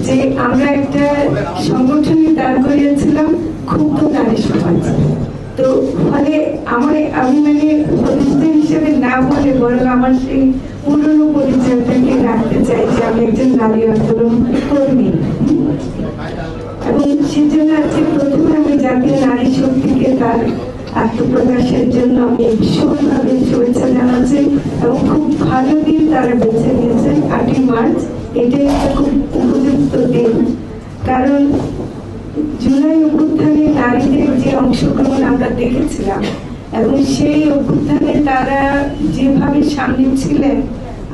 যে আমরা একটা সংগঠনে দাঁড় করিয়েছিলাম ক্ষুব্ধ নারী সমাজ। তো ফলে আমি মানে প্রতিষ্ঠা হিসেবে না বলে বরং আমার সেই পুরনো পরিচয়টাকে রাখতে চাই যে আমি একজন নারী আন্দোলন কর্মী। এবং সেজন্য আজকে প্রথমে আমি জাতীয় নারী শক্তিকে তার আত্মপ্রকাশের জন্য আমি ভীষণভাবে শুভেচ্ছা জানাচ্ছি এবং খুব ভালো দিন তারা বেছে নিয়েছেন 8ই মার্চ। এটাই একটা খুব উপযুক্ত দিন, কারণ জুলাই অভ্যুত্থানে নারীদের যে অংশগ্রহণ আমরা দেখেছিলাম এবং সেই অভ্যুত্থানে তারা যেভাবে সামনে ছিলেন,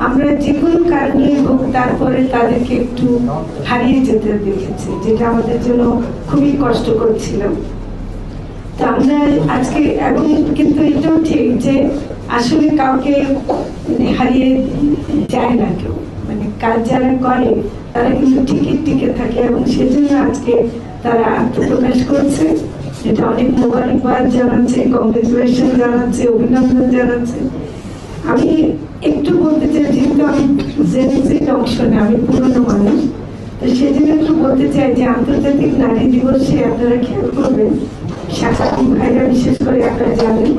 আমরা যে কোনো কারণে হোক তারপরে তাদেরকে একটু হারিয়ে যেতে দেখেছি, যেটা আমাদের জন্য খুবই কষ্টকর ছিল। তো আমরা আজকে এবং কিন্তু এটাও ঠিক যে আসলে কাউকে হারিয়ে যায় না কেউ, মানে কাজ যারা করে তারা কিন্তু ঠিকই টিকে থাকে এবং সেজন্য আজকে তারা আত্মপ্রকাশ করছে। এটা অনেক মোবারকবাদ জানাচ্ছে, কংগ্রেচুলেশন জানাচ্ছে, অভিনন্দন জানাচ্ছে। আমি একটু বলতে চাই, যেহেতু আমি জেনেসির অংশ না, আমি পুরনো মানুষ, তো সেজন্য একটু বলতে চাই যে আন্তর্জাতিক নারী দিবসে আপনারা খেয়াল করবেন, সাংবাদিক ভাইরা বিশেষ করে আপনারা জানেন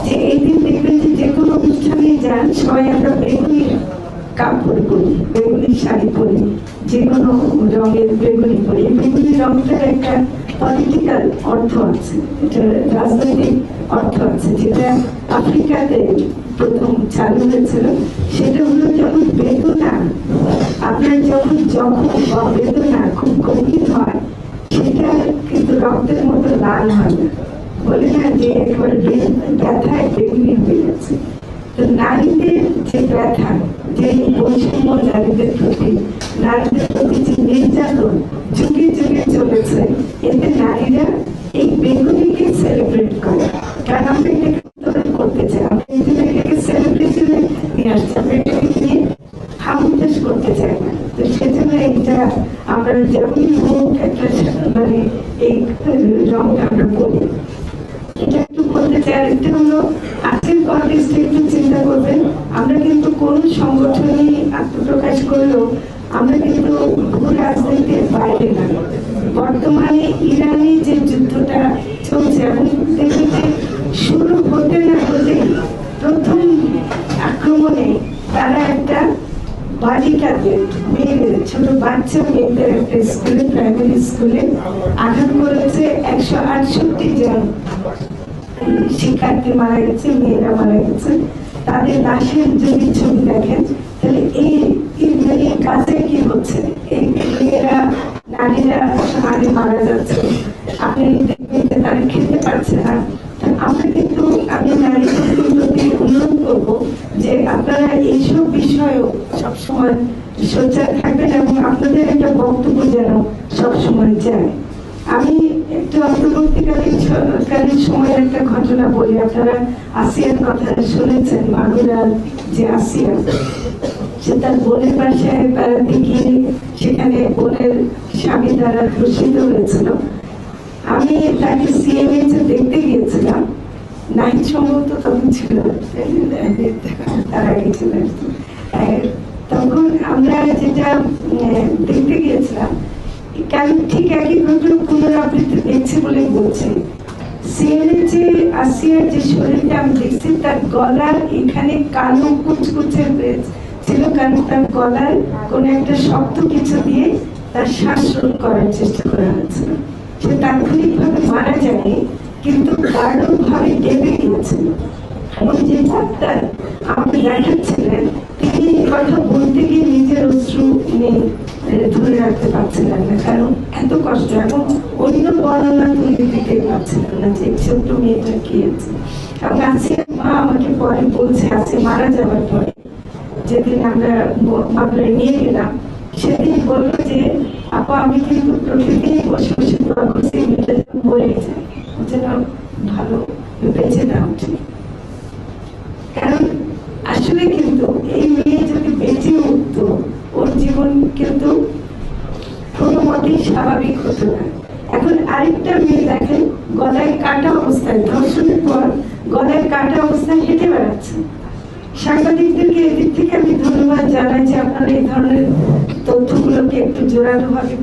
যে এই দিন দেখবেন যে কোনো অনুষ্ঠানে যান সবাই আমরা বেগুনি কাপড় পরি, বেগুনি শাড়ি পরি, যে কোনো রঙের বেগুনি পরি। বেগুনি রঙটার একটা পলিটিক্যাল অর্থ আছে, এটা রাজনৈতিক অর্থ আছে, যেটা আফ্রিকাতে প্রথম চালু হয়েছিল। সেটা হলো যখন বেদনা আপনার যখন বা বেদনা খুব গভীর হয়, সেটা কিন্তু রক্তের মতো লাল হয় না, বলে না যে একেবারে ব্যথায় বেগুনি হয়ে গেছে। তো নারীদের যে ব্যথা, যে বৈষম্য নারীদের প্রতি যে নির্যাতন যুগে যুগে চলেছে, এতে নারীরা এই বেগুনিকে সেলিব্রেট করে। কারণ আমরা এটাকে উত্তরণ করতে চাই, আমরা এটাকে সেলিব্রেশনে নিয়ে আসছি, আমরা এটাকে নিয়ে হামুতাস করতে চাই না। তো সেজন্য এইটা আমরা যেমনই হোক একটা মানে এই রঙটা আমরা বলি। এটা একটু বলতে চাই। আর একটা হলো আজকের কনটেক্সটে একটু চিন্তা করবেন, আমরা কিন্তু কোন সংগঠনে আত্মপ্রকাশ করলেও আমরা কিন্তু ভূ রাজনীতির বাইরে না। বর্তমানে ইরানে যে যুদ্ধটা চলছে এবং দেখবেন যে শুরু হতে না হতে প্রথম আক্রমণে তারা একটা বালিকাদের, মেয়েদের, ছোট বাচ্চা মেয়েদের একটা স্কুলে, প্রাইমারি স্কুলে আঘাত করেছে। 168 জন শিক্ষার্থী মারা গেছে, মেয়েরা মারা গেছে। তাদের লাশের যদি ছবি দেখেন তাহলে এই কাজে কি হচ্ছে, এই মেয়েরা, নারীরা আগে মারা যাচ্ছে, আপনি দেখবেন যে তারা খেতে পারছে না। আমরা কিন্তু আমি নারীদের প্রতি অনুরোধ করবো যে আপনারা এইসব বিষয়েও সবসময় সোচ্চার থাকবেন এবং আপনাদের একটা বক্তব্য যেন সবসময় যায়। আমি একটু অন্তর্বর্তীকালীন সময়ের একটা ঘটনা বলি। আপনারা আসিয়ার কথা শুনেছেন, মাগুরার যে আসিয়া, সে তার বোনের বাসায় বেড়াতে গিয়ে সেখানে বোনের স্বামী দ্বারা ধর্ষিত হয়েছিল। আমি তাকে সিএমএইচে দেখতে গিয়েছিলাম, নাইট সম্ভবত তখন ছিল, তার আগে ছিল। তখন আমরা যেটা দেখতে গিয়েছিলাম, কারণ ঠিক একই ঘটনা পুনরাবৃত্তি দেখছি বলে বলছে। সিএমএইচে আসিয়ার যে শরীরটা আমি দেখছি, তার গলার এখানে কালো কুচকুচে ছিল, কারণ তার গলার কোনো একটা শক্ত কিছু দিয়ে তার শ্বাসরোধ করার চেষ্টা করা হয়েছিল। সে তাৎক্ষণিকভাবে মারা যায়নি, কিন্তু গাঢ়ভাবে ডেবে গিয়েছিল। এবং যে ডাক্তার আমাকে দেখাচ্ছিলেন, তিনি কথা বলতে গিয়ে নিজের অশ্রু ধরে রাখতে পারছিলেন না, কারণ এত কষ্ট, এবং অন্য বর্ণনা তুলে দিতে পারছিলেন না যে ছোট্ট মেয়েটা কি আছে। এবং আসিয়ার মা আমাকে পরে বলছে, আছে মারা যাওয়ার পরে যেদিন আমরা মামলায় নিয়ে গেলাম, সেদিন বললো যে আপা আমি কিন্তু প্রতিদিনই বসে বসে দোয়া করছি মেয়েটা যেন মরে যায়, যেন ভালো বেঁচে না উঠে। কারণ আসলে কিন্তু এই মেয়ে যদি বেঁচে উঠত, ওর জীবন কিন্তু কোনো মতেই স্বাভাবিক হতো না। এখন আরেকটা মেয়ে দেখেন, গলায় কাটা অবস্থায়, ধর্ষণের পর গলায় কাটা অবস্থায় হেঁটে বেড়াচ্ছে। সাংবাদিকদেরকে এদিক থেকে আমি ধন্যবাদ জানাই যে আপনারা এই ধরনের তথ্যগুলোকে একটু জোরালোভাবে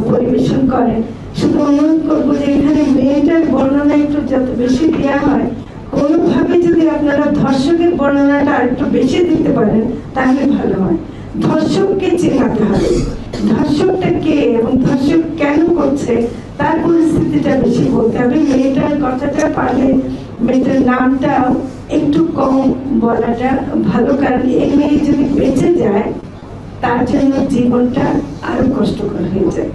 পরিবেশন করেন। শুধু অনুরোধ করবো যে এখানে মেয়েটার বর্ণনা একটু যত বেশি দেওয়া হয়, কোনোভাবে যদি আপনারা ধর্ষকের বর্ণনাটা আর একটু বেশি দিতে পারেন তাহলে ভালো হয়। ধর্ষককে চেনাতে হবে, ধর্ষকটা কে এবং ধর্ষক কেন করছে তার পরিস্থিতিটা বেশি বলতে হবে। মেয়েটার কথাটা পারলে মেয়েটার নামটা একটু কম বলাটা ভালো, কারণ এই মেয়ে যদি বেঁচে যায় তার জন্য জীবনটা আরো কষ্টকর হয়ে যায়।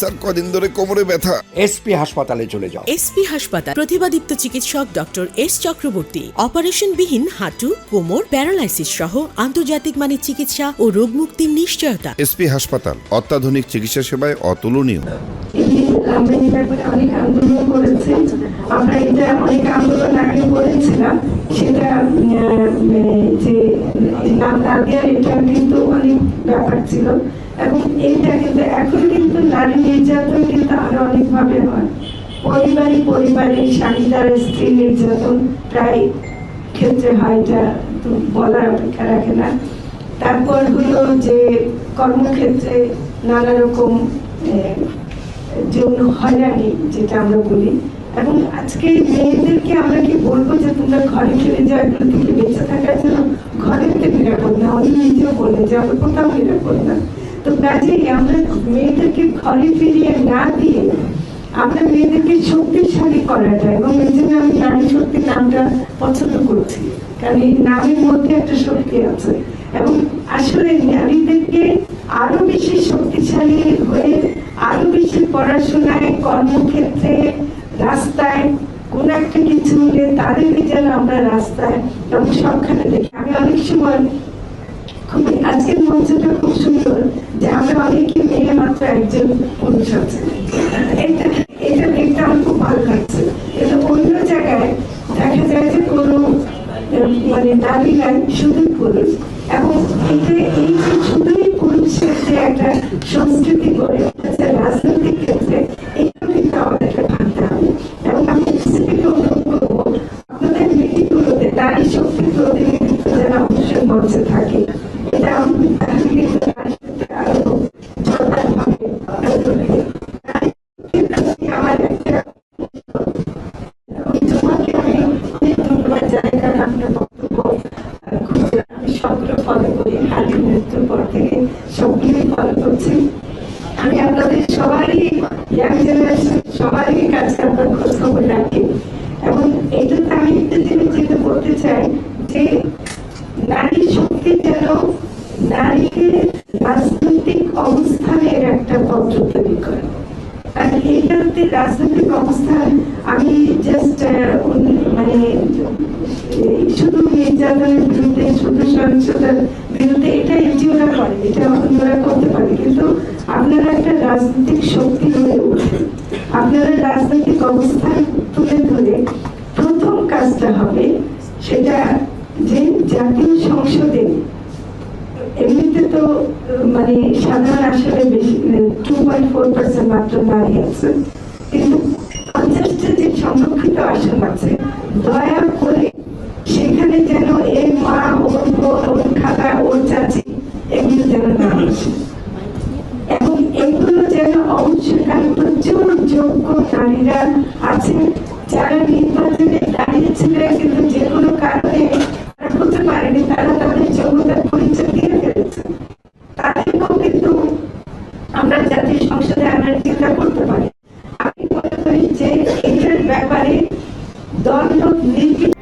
স্যার কদিন ধরে কোমরে ব্যথা। এসপি হাসপাতালে চলে যাও। এসপি হাসপাতাল, প্রতিভাদীপ্ত চিকিৎসক ডক্টর এস চক্রবর্তী। অপারেশন বিহীন হাঁটু, কোমর, প্যারালাইসিস সহ আন্তর্জাতিক মানের চিকিৎসা ও রোগ মুক্তির নিশ্চয়তা। এসপি হাসপাতাল, অত্যাধুনিক চিকিৎসা সেবায় অতুলনীয়। আমরা এই ব্যাপারে অনেক আন্দোলন করেছি, আমরা এটা অনেক আন্দোলন আগে করেছিলাম, সেটা যে নাম না দেওয়ার এটা কিন্তু অনেক ব্যাপার ছিল। এবং এইটা কিন্তু এখন কিন্তু নারী নির্যাতন কিন্তু আরো অনেক ভাবে হয়। পরিবারে স্বামী দ্বারা স্ত্রী নির্যাতন প্রায় ক্ষেত্রে হয়, এটা তো বলার অপেক্ষা রাখে না। তারপর হলো যে কর্মক্ষেত্রে নানা রকম যৌন হয়রানি যেটা আমরা বলি। এবং আজকে মেয়েদেরকে আমরা কি বলবো যে তোমরা ঘরে ফিরে যাও, এগুলো থেকে বেঁচে থাকার জন্য ঘরে থেকে নিরাপদ না, আমি নিজেও বলে যে আমরা কোথাও নিরাপদ না। তো কাজেই আমরা মেয়েদেরকে ঘরে ফিরিয়ে না দিয়ে আমরা মেয়েদেরকে শক্তিশালী করাটা, এবং এই জন্য আমি নারী শক্তি নামটা পছন্দ করছি, কারণ এই নামের মধ্যে একটা শক্তি আছে। এবং আসলে নারীদেরকে আরো বেশি শক্তিশালী হয়ে আরো বেশি পড়াশোনায়, কর্মক্ষেত্রে, রাস্তায় কোন একটা কিছু হলে তাদেরকে যেন আমরা রাস্তায় এবং সবখানে দেখি। আমি অনেক সময় খুবই, আজকের মঞ্চটা খুব সুন্দর যে আমরা অনেকে মেয়ে মাত্র একজন পুরুষ আছে, এটা দেখতে আমার খুব ভালো লাগছে। কিন্তু অন্য জায়গায় দেখা যায় যে কোনো মানে নারী নাই, শুধুই পুরুষ। এবং এটা এই যে শুধুই পুরুষের যে একটা সংস্কৃতি গড়ে উঠেছে রাজনৈতিক ক্ষেত্রে, এটা কিন্তু আমাদেরকে ভাবতে হবে। এবং আমি অনুরোধ করবো আপনাদের মিটিংগুলোতে নারী শক্তির প্রতিনিধিত্ব যেন অবশ্যই মঞ্চে থাকে। এটা আরো জোরদার ভাবে আমার একটা তোমাকে আমি ধন্যবাদ জানাই, কারণ আপনার বক্তব্য আমি সবগুলো ফলো করি, হাজির মৃত্যুর পর থেকে সবগুলোই ফলো করছি। আমি আপনাদের সবারই ইয়াং জেনারেশন সবারই কাছে আপনার খোঁজ খবর রাখি। এবং এটাতে আমি একটা জিনিস যেটা বলতে চাই যে নারী শক্তি যেন নারীকে রাজনৈতিক অবস্থানের একটা পত্র তৈরি করে। আর এইটাতে রাজনৈতিক অবস্থান আমি জাস্ট মানে শুধু নির্যাতনের বিরুদ্ধে, শুধু সহিংসতার বিরুদ্ধে এটা এনজিওরা করে, এটা অন্যরা করতে পারে, কিন্তু আপনারা একটা রাজনৈতিক শক্তি হয়ে উঠেন। আপনারা রাজনৈতিক অবস্থান তুলে ধরে প্রথম কাজটা হবে সেটা যে জাতীয় সংসদে এমনিতে তো মানে সাধারণ আসলে বেশি 2.4% মাত্র নারী আছে, কিন্তু 50টা যে সংরক্ষিত আসন আছে দয়া করে সেখানে যেন এর মা, ওর বোন, ওর খালা, ওর চাচি এগুলো যেন না আসে। এবং এগুলো যেন অবশ্যই, কারণ প্রচুর যোগ্য নারীরা আছে যারা নির্বাচনে দাঁড়িয়েছিলেন কিন্তু যে কোনো কারণে হতে পারেনি, তারা তাদের যোগ্যতার পরিচয় দিয়ে ফেলেছে। তাদেরকেও কিন্তু আমরা জাতীয় সংসদে আনার চিন্তা করতে পারি। আমি মনে করি যে এটার ব্যাপারে দল নির্বিশেষে